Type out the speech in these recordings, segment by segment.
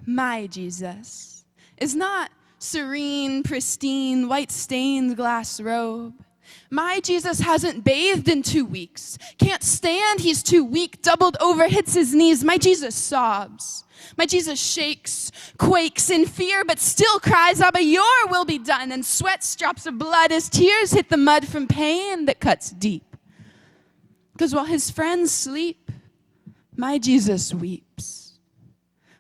My Jesus is not serene, pristine, white-stained glass robe. My Jesus hasn't bathed in 2 weeks. Can't stand, he's too weak, doubled over, hits his knees. My Jesus sobs. My Jesus shakes, quakes in fear, but still cries, Abba, your will be done, and sweats drops of blood as tears hit the mud from pain that cuts deep. Because while his friends sleep, my Jesus weeps.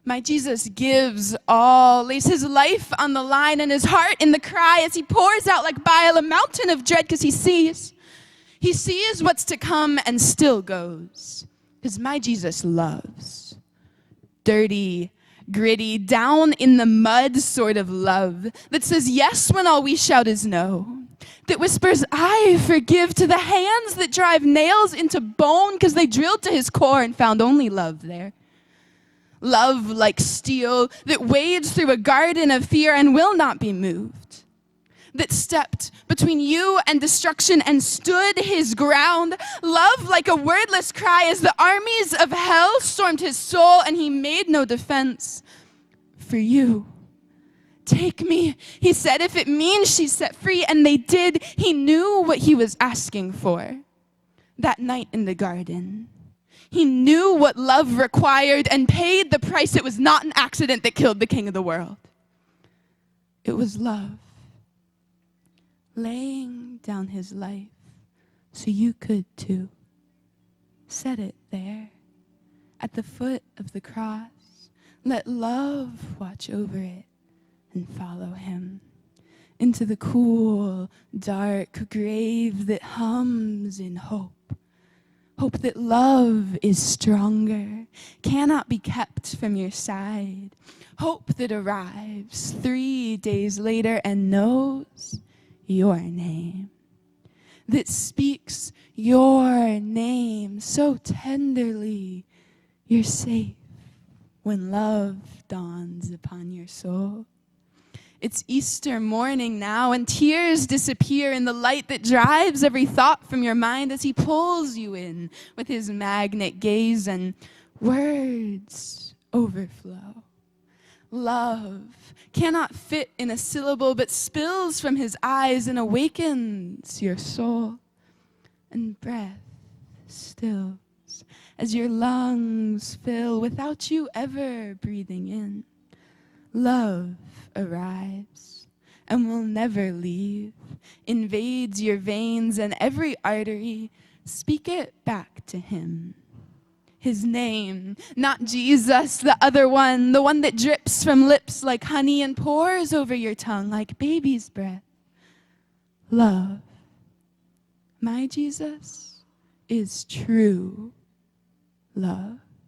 My Jesus gives all, lays his life on the line and his heart in the cry as he pours out like bile a mountain of dread because he sees what's to come and still goes. Because my Jesus loves. Dirty, gritty, down in the mud sort of love that says yes when all we shout is no. That whispers, I forgive to the hands that drive nails into bone because they drilled to his core and found only love there. Love like steel that wades through a garden of fear and will not be moved. That stepped between you and destruction and stood his ground. Love like a wordless cry as the armies of hell stormed his soul and he made no defense for you. Take me, he said, if it means she's set free. And they did. He knew what he was asking for that night in the garden. He knew what love required and paid the price. It was not an accident that killed the king of the world. It was love. Laying down his life so you could too. Set it there at the foot of the cross. Let love watch over it and follow him into the cool, dark grave that hums in hope. Hope that love is stronger, cannot be kept from your side. Hope that arrives 3 days later and knows your name. That speaks your name so tenderly. You're safe when love dawns upon your soul. It's Easter morning now, and tears disappear in the light that drives every thought from your mind as he pulls you in with his magnet gaze, and words overflow. Love cannot fit in a syllable, but spills from his eyes and awakens your soul. And breath stills as your lungs fill without you ever breathing in. Love arrives and will never leave, invades your veins and every artery. Speak it back to him. His name, not Jesus, the other one, the one that drips from lips like honey and pours over your tongue like baby's breath. Love. My Jesus is true love.